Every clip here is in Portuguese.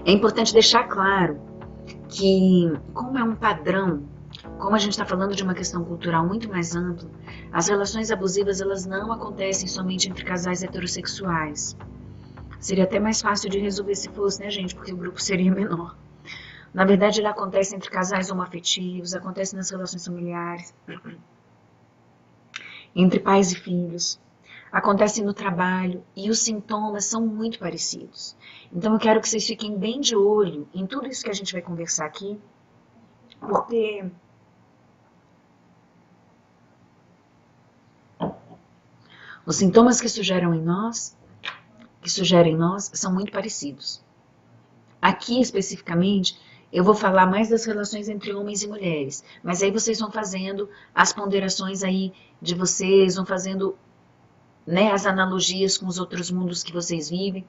É importante deixar claro que, como é um padrão, como a gente está falando de uma questão cultural muito mais ampla, as relações abusivas elas não acontecem somente entre casais heterossexuais. Seria até mais fácil de resolver se fosse, né, gente? Porque o grupo seria menor. Na verdade, ele acontece entre casais homoafetivos, acontece nas relações familiares, entre pais e filhos, acontece no trabalho e os sintomas são muito parecidos. Então, eu quero que vocês fiquem bem de olho em tudo isso que a gente vai conversar aqui, porque os sintomas que sugerem em nós, são muito parecidos. Aqui, especificamente, eu vou falar mais das relações entre homens e mulheres, mas aí vocês vão fazendo as ponderações aí de vocês, vão fazendo, né, as analogias com os outros mundos que vocês vivem,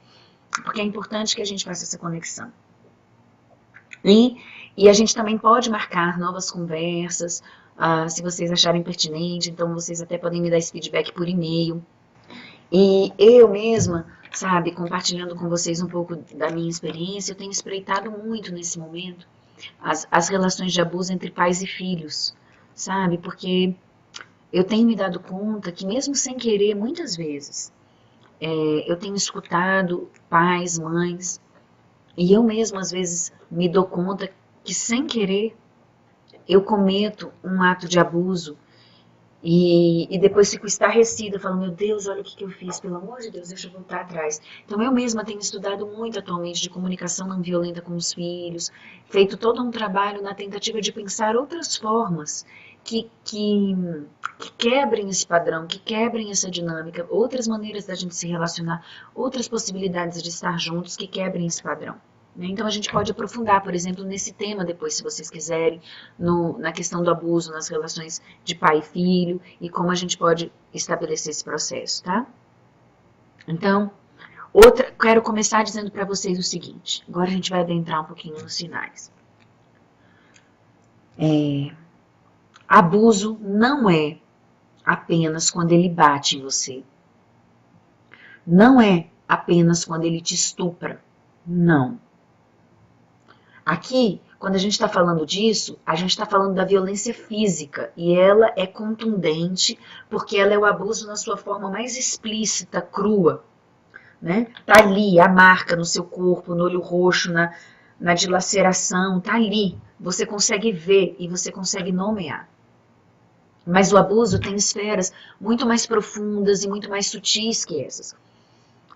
porque é importante que a gente faça essa conexão. E a gente também pode marcar novas conversas, se vocês acharem pertinente, então vocês até podem me dar esse feedback por e-mail. E eu mesma, sabe, compartilhando com vocês um pouco da minha experiência, eu tenho espreitado muito nesse momento as relações de abuso entre pais e filhos, sabe, porque eu tenho me dado conta que mesmo sem querer, muitas vezes, eu tenho escutado pais, mães, e eu mesma às vezes me dou conta que sem querer eu cometo um ato de abuso e depois fico estarrecida, falo, meu Deus, olha o que eu fiz, pelo amor de Deus, deixa eu voltar atrás. Então eu mesma tenho estudado muito atualmente de comunicação não violenta com os filhos, feito todo um trabalho na tentativa de pensar outras formas que quebrem esse padrão, que quebrem essa dinâmica, outras maneiras da gente se relacionar, outras possibilidades de estar juntos que quebrem esse padrão. Então a gente pode aprofundar, por exemplo, nesse tema depois, se vocês quiserem, na questão do abuso nas relações de pai e filho e como a gente pode estabelecer esse processo, tá? Então, quero começar dizendo para vocês o seguinte, agora a gente vai adentrar um pouquinho nos sinais. Abuso não é apenas quando ele bate em você. Não é apenas quando ele te estupra. Não. Aqui, quando a gente está falando disso, a gente está falando da violência física e ela é contundente porque ela é o abuso na sua forma mais explícita, crua, né? Tá ali a marca no seu corpo, no olho roxo, na dilaceração, tá ali. Você consegue ver e você consegue nomear. Mas o abuso tem esferas muito mais profundas e muito mais sutis que essas.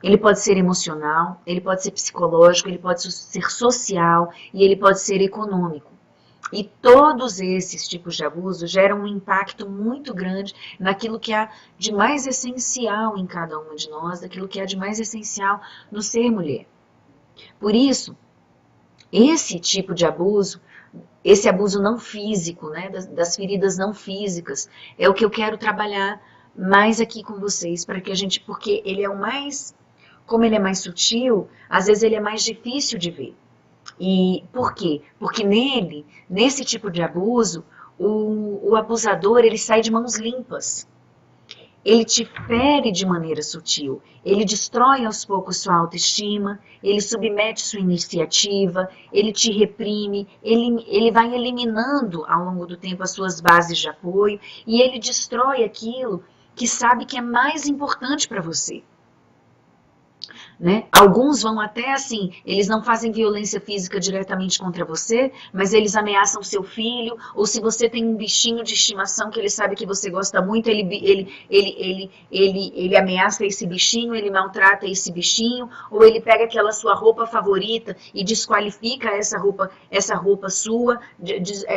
Ele pode ser emocional, ele pode ser psicológico, ele pode ser social e ele pode ser econômico. E todos esses tipos de abuso geram um impacto muito grande naquilo que há de mais essencial em cada uma de nós, daquilo que há de mais essencial no ser mulher. Por isso, esse tipo de abuso, esse abuso não físico, né, das feridas não físicas, é o que eu quero trabalhar mais aqui com vocês, para que a gente, porque ele é o mais... Como ele é mais sutil, às vezes ele é mais difícil de ver. E por quê? Porque nesse tipo de abuso, o abusador ele sai de mãos limpas. Ele te fere de maneira sutil. Ele destrói aos poucos sua autoestima, ele submete sua iniciativa, ele te reprime, ele vai eliminando ao longo do tempo as suas bases de apoio e ele destrói aquilo que sabe que é mais importante para você. Né? Alguns vão até assim, eles não fazem violência física diretamente contra você, mas eles ameaçam seu filho, ou se você tem um bichinho de estimação que ele sabe que você gosta muito, ele ameaça esse bichinho, ele maltrata esse bichinho, ou ele pega aquela sua roupa favorita e desqualifica essa roupa sua,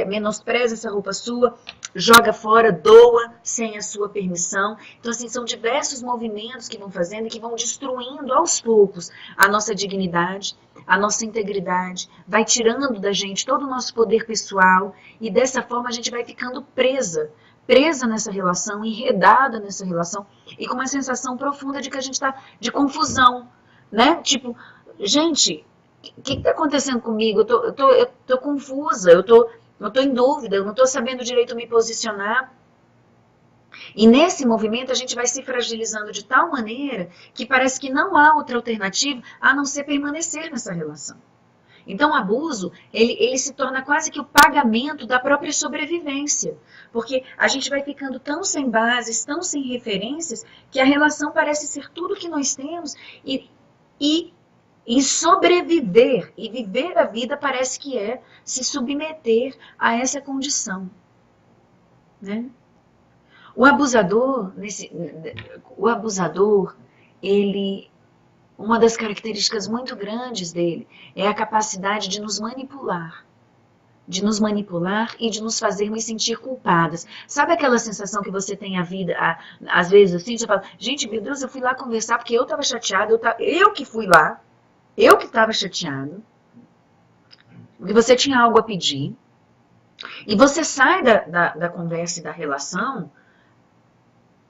menospreza essa roupa sua, joga fora, doa sem a sua permissão. Então assim, são diversos movimentos que vão fazendo e que vão destruindo aos poucos a nossa dignidade, a nossa integridade, vai tirando da gente todo o nosso poder pessoal e dessa forma a gente vai ficando presa nessa relação, enredada nessa relação e com uma sensação profunda de que a gente está de confusão, né? Tipo, gente, o que está acontecendo comigo? Eu tô confusa, eu tô em dúvida, eu não estou sabendo direito me posicionar. E nesse movimento a gente vai se fragilizando de tal maneira que parece que não há outra alternativa a não ser permanecer nessa relação. Então o abuso, ele se torna quase que o pagamento da própria sobrevivência. Porque a gente vai ficando tão sem bases, tão sem referências, que a relação parece ser tudo que nós temos e sobreviver e viver a vida parece que é se submeter a essa condição, né? O abusador, ele, uma das características muito grandes dele é a capacidade de nos manipular e de nos fazer nos sentir culpadas. Sabe aquela sensação que você tem às vezes assim, você fala, gente, meu Deus, eu fui lá conversar porque eu estava chateada, eu que fui lá, eu que estava chateado, porque você tinha algo a pedir, e você sai da conversa e da relação.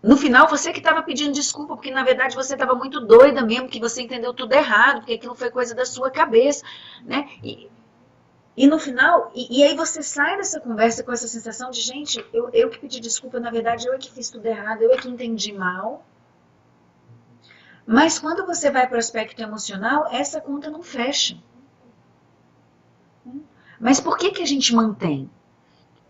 No final, você que estava pedindo desculpa, porque na verdade você estava muito doida mesmo, que você entendeu tudo errado, porque aquilo foi coisa da sua cabeça, né? E no final, e aí você sai dessa conversa com essa sensação de, gente, eu que pedi desculpa, na verdade eu é que fiz tudo errado, eu é que entendi mal. Mas quando você vai para o aspecto emocional, essa conta não fecha. Mas por que a gente mantém?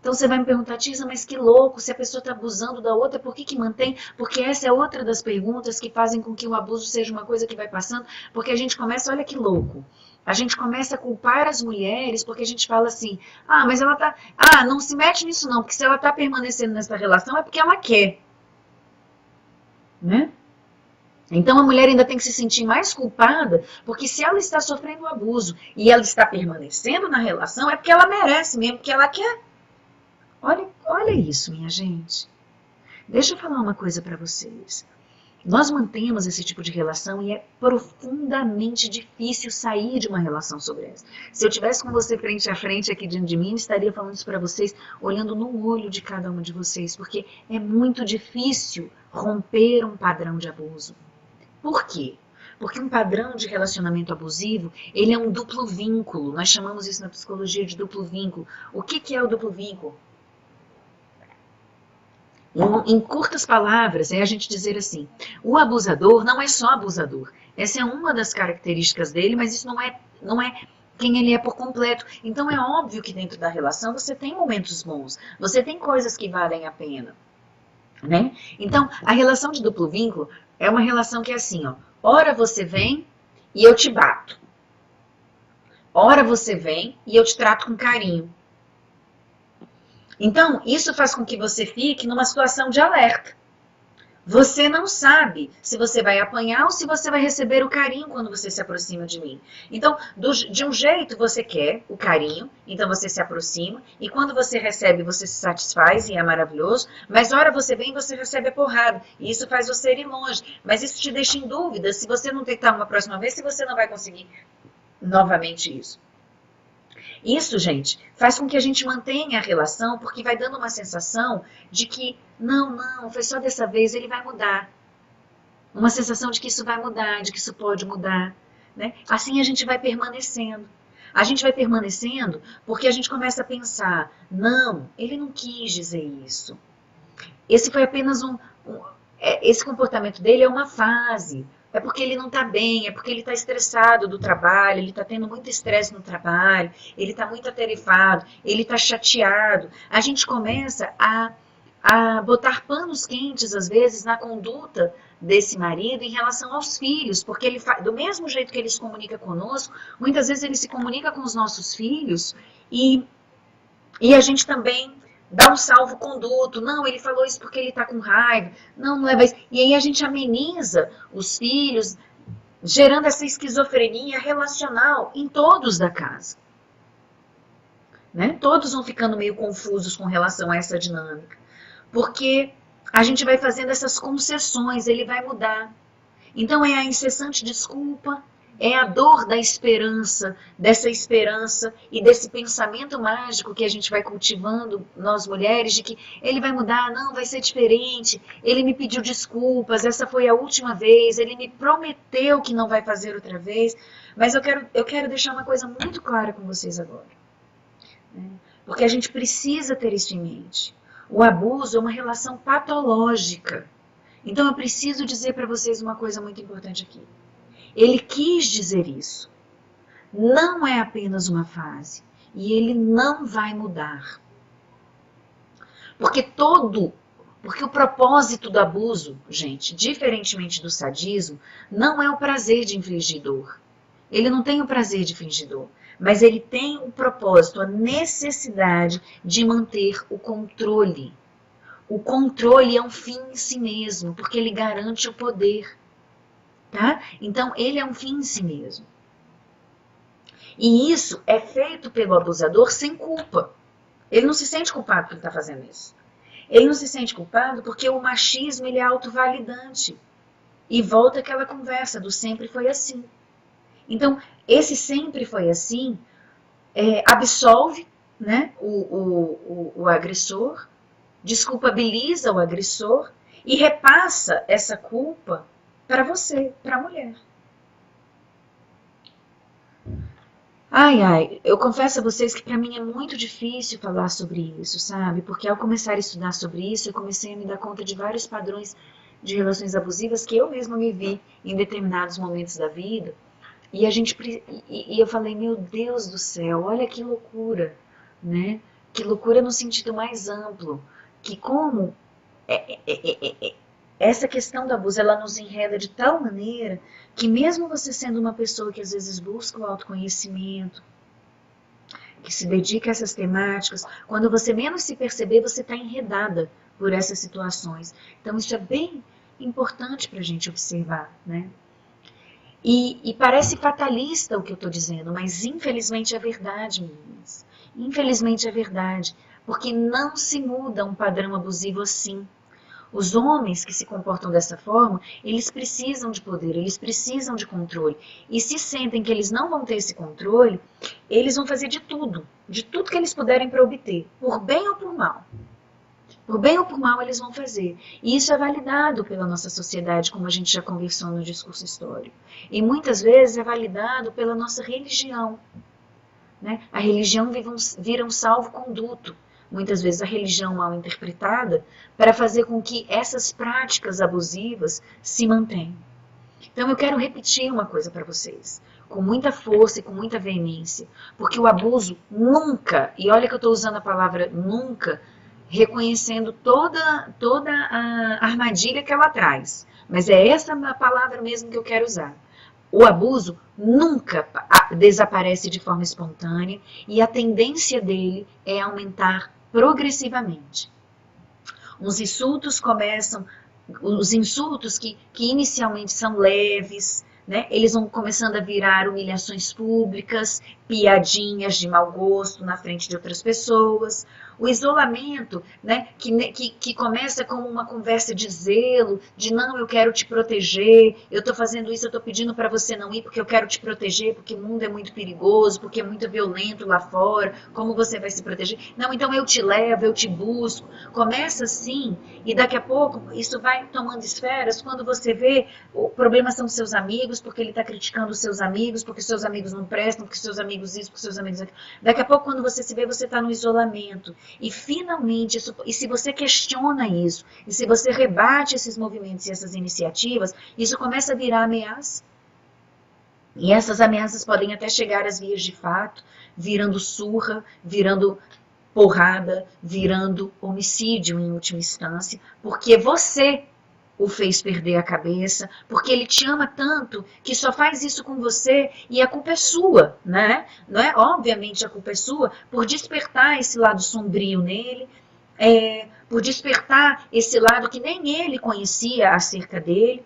Então você vai me perguntar, Tisa, mas que louco, se a pessoa está abusando da outra, por que mantém? Porque essa é outra das perguntas que fazem com que o abuso seja uma coisa que vai passando, porque a gente começa, olha que louco, a gente começa a culpar as mulheres, porque a gente fala assim, mas ela tá, não se mete nisso não, porque se ela está permanecendo nessa relação é porque ela quer, né? Então a mulher ainda tem que se sentir mais culpada, porque se ela está sofrendo abuso e ela está permanecendo na relação, é porque ela merece mesmo, porque ela quer. Olha isso, minha gente. Deixa eu falar uma coisa para vocês. Nós mantemos esse tipo de relação e é profundamente difícil sair de uma relação sobre essa. Se eu tivesse com você frente a frente aqui diante de mim, eu estaria falando isso para vocês, olhando no olho de cada um de vocês, porque é muito difícil romper um padrão de abuso. Por quê? Porque um padrão de relacionamento abusivo, ele é um duplo vínculo. Nós chamamos isso na psicologia de duplo vínculo. O que é o duplo vínculo? Em curtas palavras, é a gente dizer assim, o abusador não é só abusador. Essa é uma das características dele, mas isso não é quem ele é por completo. Então é óbvio que dentro da relação você tem momentos bons, você tem coisas que valem a pena, né? Então, a relação de duplo vínculo é uma relação que é assim, ó, ora você vem e eu te bato. Ora você vem e eu te trato com carinho. Então, isso faz com que você fique numa situação de alerta. Você não sabe se você vai apanhar ou se você vai receber o carinho quando você se aproxima de mim. Então, de um jeito você quer o carinho, então você se aproxima, e quando você recebe, você se satisfaz e é maravilhoso, mas hora você vem e você recebe a porrada, e isso faz você ir longe. Mas isso te deixa em dúvida, se você não tentar uma próxima vez, se você não vai conseguir novamente isso. Isso, gente, faz com que a gente mantenha a relação, porque vai dando uma sensação de que, não, foi só dessa vez, ele vai mudar. Uma sensação de que isso vai mudar, de que isso pode mudar, né? Assim a gente vai permanecendo. A gente vai permanecendo porque a gente começa a pensar, não, ele não quis dizer isso. Esse foi apenas esse comportamento dele é uma fase. É porque ele não está bem, é porque ele está estressado do trabalho, ele está tendo muito estresse no trabalho, ele está muito atarefado, ele está chateado. A gente começa a botar panos quentes, às vezes, na conduta desse marido em relação aos filhos, porque ele do mesmo jeito que ele se comunica conosco, muitas vezes ele se comunica com os nossos filhos e a gente também dá um salvo-conduto, não, ele falou isso porque ele está com raiva, não leva isso. E aí a gente ameniza os filhos, gerando essa esquizofrenia relacional em todos da casa. Né? Todos vão ficando meio confusos com relação a essa dinâmica, porque a gente vai fazendo essas concessões, ele vai mudar. Então é a incessante desculpa, é a dor da esperança, dessa esperança e desse pensamento mágico que a gente vai cultivando, nós mulheres, de que ele vai mudar, não, vai ser diferente, ele me pediu desculpas, essa foi a última vez, ele me prometeu que não vai fazer outra vez, mas eu quero deixar uma coisa muito clara com vocês agora, né? Porque a gente precisa ter isso em mente. O abuso é uma relação patológica. Então eu preciso dizer para vocês uma coisa muito importante aqui. Ele quis dizer isso. não é apenas uma fase e ele não vai mudar. Porque o propósito do abuso, gente, diferentemente do sadismo, não é o prazer de infligir dor. Ele não tem o prazer de infligir dor, mas ele tem o propósito, a necessidade de manter o controle. O controle é um fim em si mesmo, porque ele garante o poder. Tá? Então, ele é um fim em si mesmo. E isso é feito pelo abusador sem culpa. Ele não se sente culpado por estar fazendo isso. Ele não se sente culpado porque o machismo ele é autovalidante. E volta aquela conversa do sempre foi assim. Então, esse sempre foi assim absolve, né, o agressor, desculpabiliza o agressor e repassa essa culpa para você, para a mulher. Ai, eu confesso a vocês que para mim é muito difícil falar sobre isso, sabe? Porque ao começar a estudar sobre isso, eu comecei a me dar conta de vários padrões de relações abusivas que eu mesma me vi em determinados momentos da vida. E eu falei, meu Deus do céu, olha que loucura, né? Que loucura no sentido mais amplo. Que como essa questão do abuso, ela nos enreda de tal maneira que mesmo você sendo uma pessoa que às vezes busca o autoconhecimento, que se dedica a essas temáticas, quando você menos se perceber, você está enredada por essas situações. Então isso é bem importante para a gente observar, né? E parece fatalista o que eu estou dizendo, mas infelizmente é verdade, meninas. Infelizmente é verdade, porque não se muda um padrão abusivo assim. Os homens que se comportam dessa forma, eles precisam de poder, eles precisam de controle. E se sentem que eles não vão ter esse controle, eles vão fazer de tudo que eles puderem para obter, por bem ou por mal. Por bem ou por mal eles vão fazer. E isso é validado pela nossa sociedade, como a gente já conversou no discurso histórico. E muitas vezes é validado pela nossa religião. Né? A religião vira um salvo-conduto. Muitas vezes a religião mal interpretada, para fazer com que essas práticas abusivas se mantenham. Então eu quero repetir uma coisa para vocês, com muita força e com muita veemência, porque o abuso nunca, e olha que eu estou usando a palavra nunca, reconhecendo toda a armadilha que ela traz, mas é essa a palavra mesmo que eu quero usar. O abuso nunca desaparece de forma espontânea e a tendência dele é aumentar progressivamente. Os insultos que inicialmente são leves, né, eles vão começando a virar humilhações públicas, piadinhas de mau gosto na frente de outras pessoas. O isolamento, né, que começa como uma conversa de zelo, de não, eu quero te proteger, eu estou fazendo isso, eu estou pedindo para você não ir porque eu quero te proteger, porque o mundo é muito perigoso, porque é muito violento lá fora, como você vai se proteger? Não, então eu te levo, eu te busco. Começa assim e daqui a pouco isso vai tomando esferas, quando você vê, o problema são seus amigos, porque ele está criticando os seus amigos, porque seus amigos não prestam, porque seus amigos isso, porque seus amigos aquilo. Daqui a pouco quando você se vê, você está no isolamento. E finalmente, e se você questiona isso, e se você rebate esses movimentos e essas iniciativas, isso começa a virar ameaça. E essas ameaças podem até chegar às vias de fato, virando surra, virando porrada, virando homicídio em última instância, porque você o fez perder a cabeça, porque ele te ama tanto que só faz isso com você e a culpa é sua, né? Não é? Obviamente a culpa é sua por despertar esse lado sombrio nele, por despertar esse lado que nem ele conhecia acerca dele.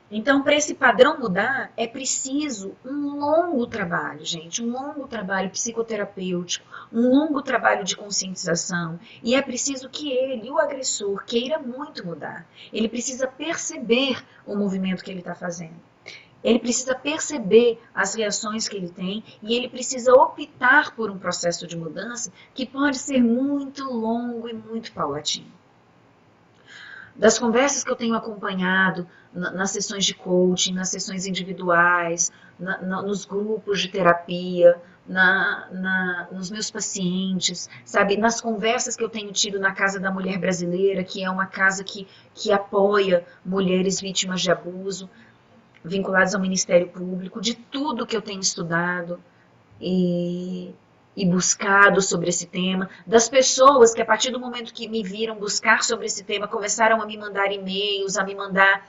Então, para esse padrão mudar, é preciso um longo trabalho, gente, um longo trabalho psicoterapêutico, um longo trabalho de conscientização, e é preciso que ele, o agressor, queira muito mudar. Ele precisa perceber o movimento que ele está fazendo. Ele precisa perceber as reações que ele tem e ele precisa optar por um processo de mudança que pode ser muito longo e muito paulatino. Das conversas que eu tenho acompanhado nas sessões de coaching, nas sessões individuais, nos grupos de terapia, nos meus pacientes, sabe, nas conversas que eu tenho tido na Casa da Mulher Brasileira, que é uma casa que apoia mulheres vítimas de abuso, vinculados ao Ministério Público, de tudo que eu tenho estudado e buscado sobre esse tema, das pessoas que a partir do momento que me viram buscar sobre esse tema, começaram a me mandar e-mails, a me mandar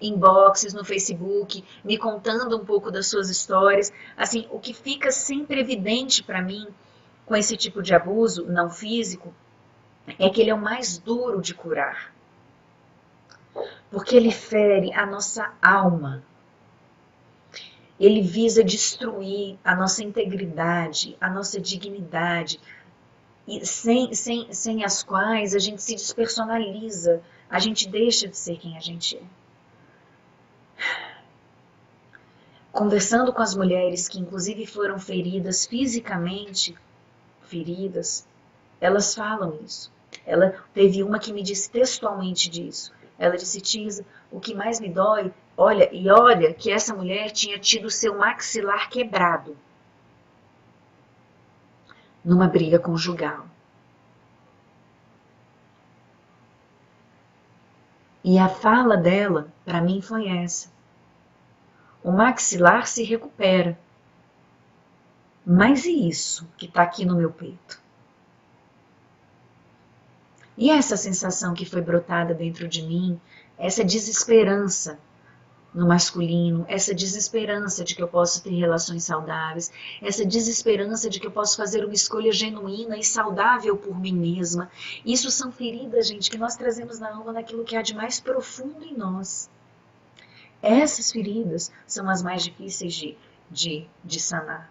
inboxes no Facebook, me contando um pouco das suas histórias. Assim, o que fica sempre evidente para mim com esse tipo de abuso não físico é que ele é o mais duro de curar, porque ele fere a nossa alma. Ele visa destruir a nossa integridade, a nossa dignidade, e sem as quais a gente se despersonaliza, a gente deixa de ser quem a gente é. Conversando com as mulheres que inclusive foram feridas fisicamente, elas falam isso. Teve uma que me disse textualmente disso. Ela disse: Tisa, o que mais me dói, olha que essa mulher tinha tido seu maxilar quebrado numa briga conjugal. E a fala dela, para mim, foi essa: o maxilar se recupera, mas e isso que está aqui no meu peito? E essa sensação que foi brotada dentro de mim, essa desesperança no masculino, essa desesperança de que eu posso ter relações saudáveis, essa desesperança de que eu posso fazer uma escolha genuína e saudável por mim mesma. Isso são feridas, gente, que nós trazemos na alma, naquilo que há de mais profundo em nós. Essas feridas são as mais difíceis de sanar.